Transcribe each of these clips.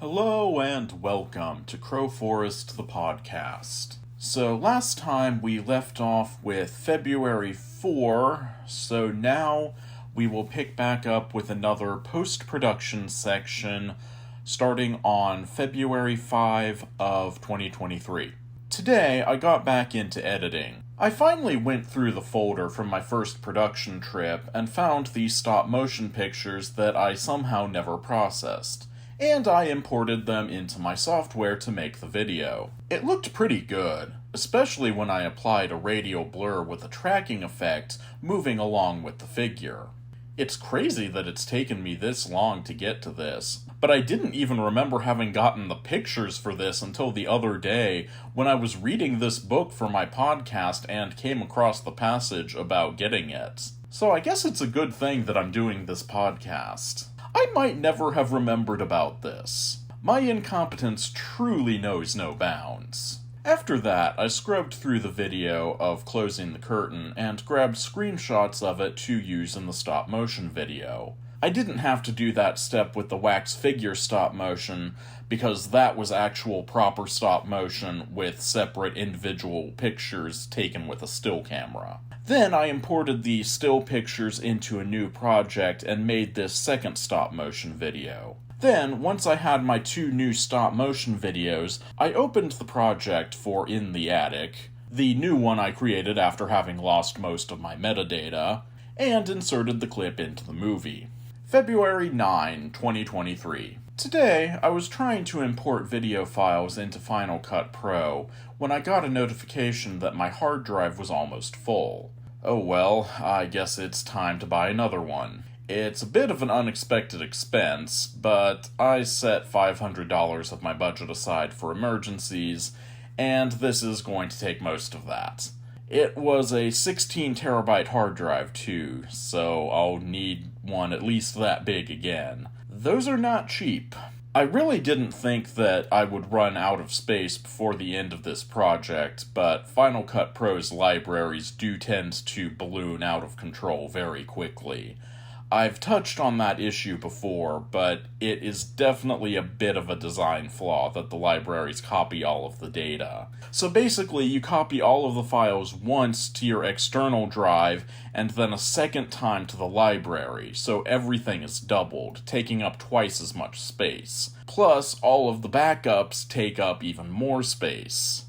Hello and welcome to Crowforest, the podcast. So last time we left off with February 4, so now we will pick back up with another post-production section starting on February 5 of 2023. Today I got back into editing. I finally went through the folder from my first production trip and found these stop-motion pictures that I somehow never processed, and I imported them into my software to make the video. It looked pretty good, especially when I applied a radial blur with a tracking effect moving along with the figure. It's crazy that it's taken me this long to get to this, but I didn't even remember having gotten the pictures for this until the other day when I was reading this book for my podcast and came across the passage about getting it. So I guess it's a good thing that I'm doing this podcast. I might never have remembered about this. My incompetence truly knows no bounds. After that, I scrubbed through the video of closing the curtain and grabbed screenshots of it to use in the stop-motion video. I didn't have to do that step with the wax figure stop-motion because that was actual proper stop-motion with separate individual pictures taken with a still camera. Then I imported the still pictures into a new project and made this second stop-motion video. Then, once I had my two new stop-motion videos, I opened the project for In the Attic, the new one I created after having lost most of my metadata, and inserted the clip into the movie. February 9, 2023. Today, I was trying to import video files into Final Cut Pro when I got a notification that my hard drive was almost full. Oh well, I guess it's time to buy another one. It's a bit of an unexpected expense, but I set $500 of my budget aside for emergencies, and this is going to take most of that. It was a 16 terabyte hard drive too, so I'll need one at least that big again. Those are not cheap. I really didn't think that I would run out of space before the end of this project, but Final Cut Pro's libraries do tend to balloon out of control very quickly. I've touched on that issue before, but it is definitely a bit of a design flaw that the libraries copy all of the data. So basically, you copy all of the files once to your external drive, and then a second time to the library, so everything is doubled, taking up twice as much space. Plus, all of the backups take up even more space.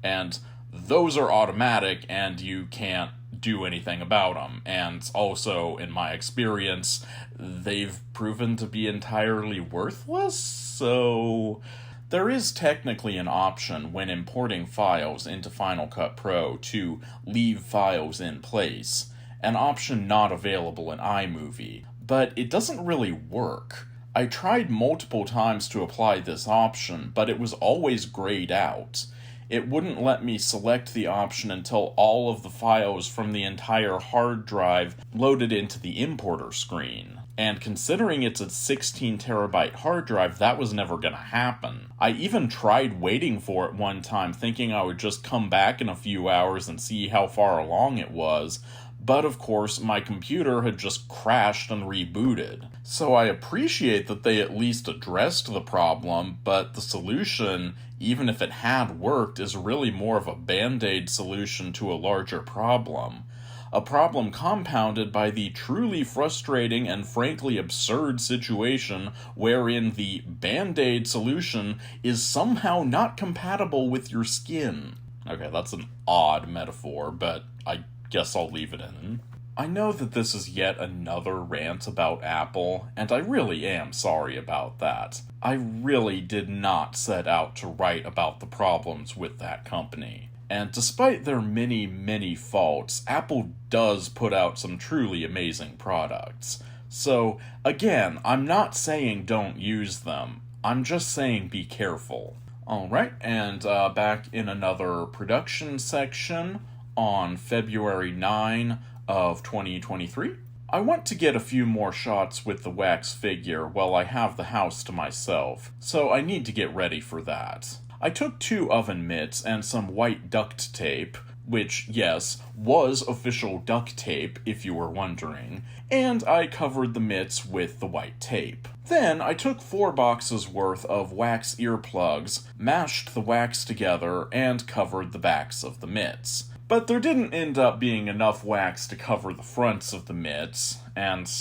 And those are automatic, and you can't do anything about them, and also, in my experience, they've proven to be entirely worthless, so there is technically an option when importing files into Final Cut Pro to leave files in place, an option not available in iMovie, but it doesn't really work. I tried multiple times to apply this option, but it was always grayed out. It wouldn't let me select the option until all of the files from the entire hard drive loaded into the importer screen. And considering it's a 16 terabyte hard drive, that was never gonna happen. I even tried waiting for it one time, thinking I would just come back in a few hours and see how far along it was, but of course my computer had just crashed and rebooted. So I appreciate that they at least addressed the problem, but the solution, even if it had worked, is really more of a band-aid solution to a larger problem. A problem compounded by the truly frustrating and frankly absurd situation wherein the band-aid solution is somehow not compatible with your skin. Okay, that's an odd metaphor, but I guess I'll leave it in. I know that this is yet another rant about Apple, and I really am sorry about that. I really did not set out to write about the problems with that company. And despite their many faults, Apple does put out some truly amazing products. So, again, I'm not saying don't use them. I'm just saying be careful. Alright, and back in another production section on February 9 of 2023. I want to get a few more shots with the wax figure while I have the house to myself, so I need to get ready for that. I took 2 oven mitts and some white duct tape, which, yes, was official duct tape, if you were wondering, and I covered the mitts with the white tape. Then I took 4 boxes worth of wax earplugs, mashed the wax together, and covered the backs of the mitts. But there didn't end up being enough wax to cover the fronts of the mitts, and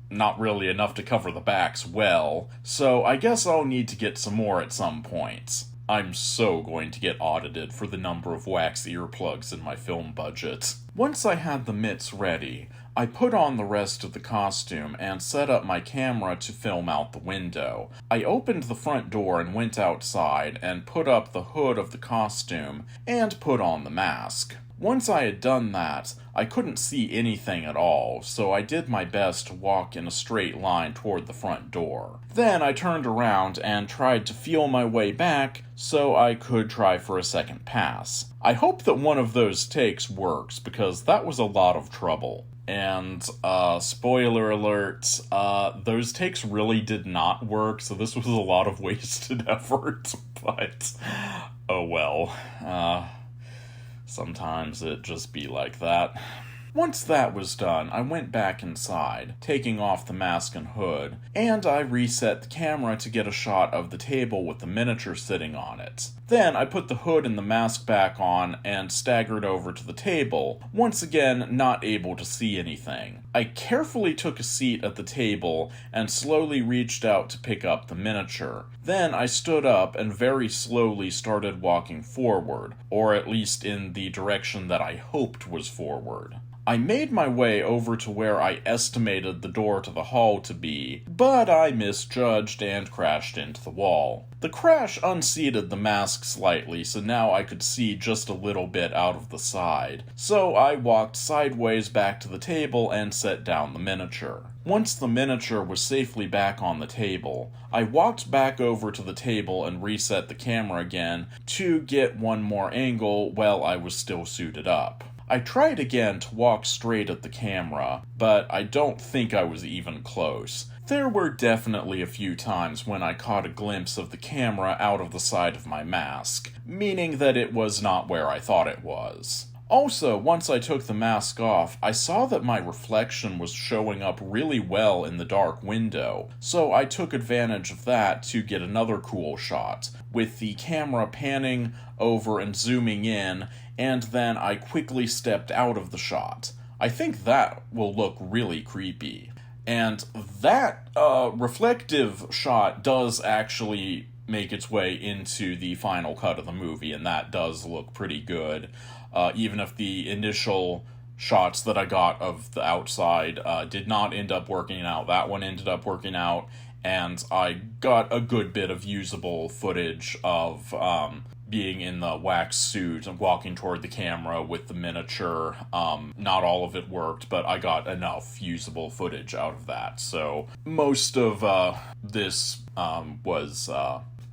not really enough to cover the backs well, so I guess I'll need to get some more at some point. I'm so going to get audited for the number of wax earplugs in my film budget. Once I had the mitts ready, I put on the rest of the costume and set up my camera to film out the window. I opened the front door and went outside and put up the hood of the costume and put on the mask. Once I had done that, I couldn't see anything at all, so I did my best to walk in a straight line toward the front door. Then I turned around and tried to feel my way back so I could try for a second pass. I hope that one of those takes works, because that was a lot of trouble. And, spoiler alert, those takes really did not work, so this was a lot of wasted effort, but, oh well, sometimes it just be like that. Once that was done, I went back inside, taking off the mask and hood, and I reset the camera to get a shot of the table with the miniature sitting on it. Then I put the hood and the mask back on and staggered over to the table, once again not able to see anything. I carefully took a seat at the table and slowly reached out to pick up the miniature. Then I stood up and very slowly started walking forward, or at least in the direction that I hoped was forward. I made my way over to where I estimated the door to the hall to be, but I misjudged and crashed into the wall. The crash unseated the mask slightly, so now I could see just a little bit out of the side. So I walked sideways back to the table and set down the miniature. Once the miniature was safely back on the table, I walked back over to the table and reset the camera again to get one more angle while I was still suited up. I tried again to walk straight at the camera, but I don't think I was even close. There were definitely a few times when I caught a glimpse of the camera out of the side of my mask, meaning that it was not where I thought it was. Also, once I took the mask off, I saw that my reflection was showing up really well in the dark window, so I took advantage of that to get another cool shot, with the camera panning over and zooming in, and then I quickly stepped out of the shot. I think that will look really creepy. And that reflective shot does actually make its way into the final cut of the movie, and that does look pretty good. Even if the initial shots that I got of the outside did not end up working out, that one ended up working out, and I got a good bit of usable footage of being in the wax suit and walking toward the camera with the miniature. Not all of it worked, but I got enough usable footage out of that. So most of this was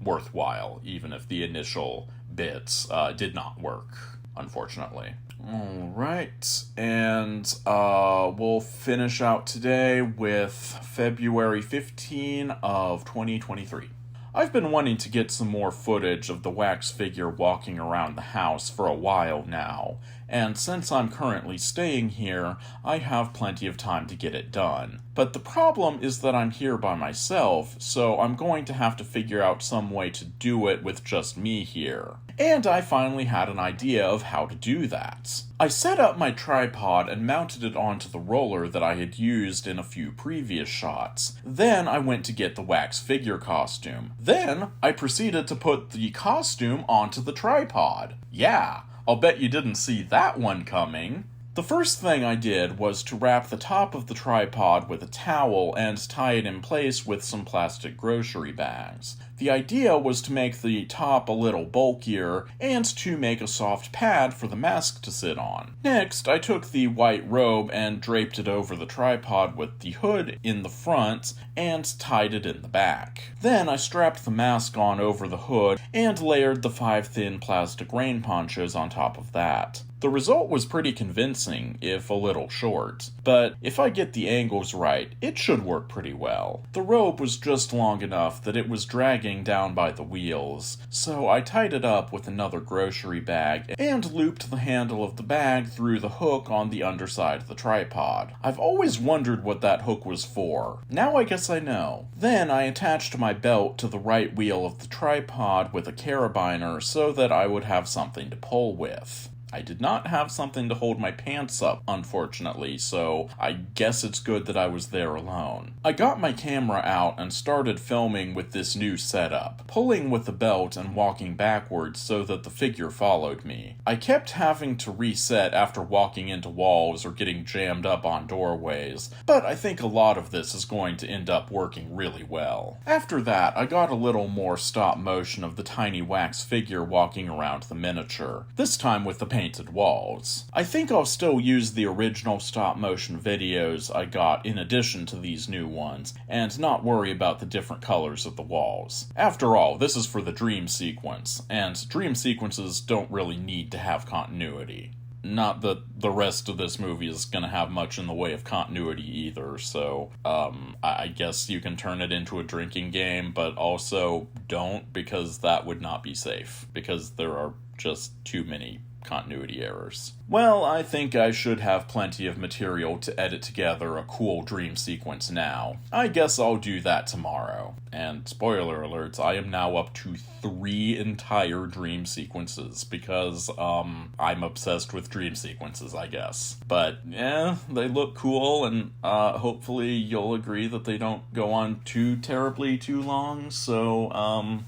worthwhile, even if the initial bits did not work, unfortunately. Alright, and we'll finish out today with February 15 of 2023. I've been wanting to get some more footage of the wax figure walking around the house for a while now, and since I'm currently staying here, I have plenty of time to get it done. But the problem is that I'm here by myself, so I'm going to have to figure out some way to do it with just me here. And I finally had an idea of how to do that. I set up my tripod and mounted it onto the roller that I had used in a few previous shots. Then I went to get the wax figure costume. Then I proceeded to put the costume onto the tripod. Yeah, I'll bet you didn't see that one coming. The first thing I did was to wrap the top of the tripod with a towel and tie it in place with some plastic grocery bags. The idea was to make the top a little bulkier and to make a soft pad for the mask to sit on. Next, I took the white robe and draped it over the tripod with the hood in the front and tied it in the back. Then I strapped the mask on over the hood and layered the 5 thin plastic rain ponchos on top of that. The result was pretty convincing, if a little short, but if I get the angles right, it should work pretty well. The rope was just long enough that it was dragging down by the wheels, so I tied it up with another grocery bag and looped the handle of the bag through the hook on the underside of the tripod. I've always wondered what that hook was for. Now I guess I know. Then I attached my belt to the right wheel of the tripod with a carabiner so that I would have something to pull with. I did not have something to hold my pants up, unfortunately, so I guess it's good that I was there alone. I got my camera out and started filming with this new setup, pulling with the belt and walking backwards so that the figure followed me. I kept having to reset after walking into walls or getting jammed up on doorways, but I think a lot of this is going to end up working really well. After that, I got a little more stop motion of the tiny wax figure walking around the miniature, this time with the painted walls. I think I'll still use the original stop-motion videos I got in addition to these new ones, and not worry about the different colors of the walls. After all, this is for the dream sequence, and dream sequences don't really need to have continuity. Not that the rest of this movie is going to have much in the way of continuity either, so, I guess you can turn it into a drinking game, but also don't, because that would not be safe, because there are just too many continuity errors. Well, I think I should have plenty of material to edit together a cool dream sequence now. I guess I'll do that tomorrow. And spoiler alerts, I am now up to 3 entire dream sequences because, I'm obsessed with dream sequences, I guess. But, yeah, they look cool, and, hopefully you'll agree that they don't go on too terribly too long, so,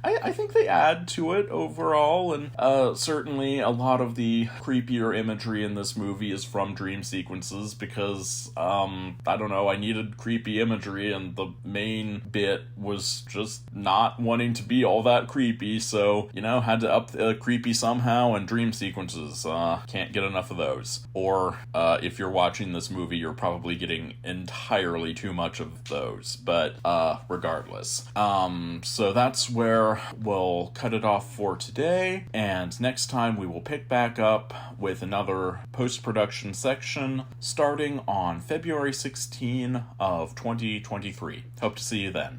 I think they add to it overall, and, certainly a lot of the creepier imagery in this movie is from dream sequences because, I don't know, I needed creepy imagery and the main bit was just not wanting to be all that creepy, so, had to up the creepy somehow, and dream sequences, can't get enough of those. Or, if you're watching this movie, you're probably getting entirely too much of those, but, regardless. So that's where we'll cut it off for today, and next time we will pick back up with another post-production section starting on February 16 of 2023. Hope to see you then.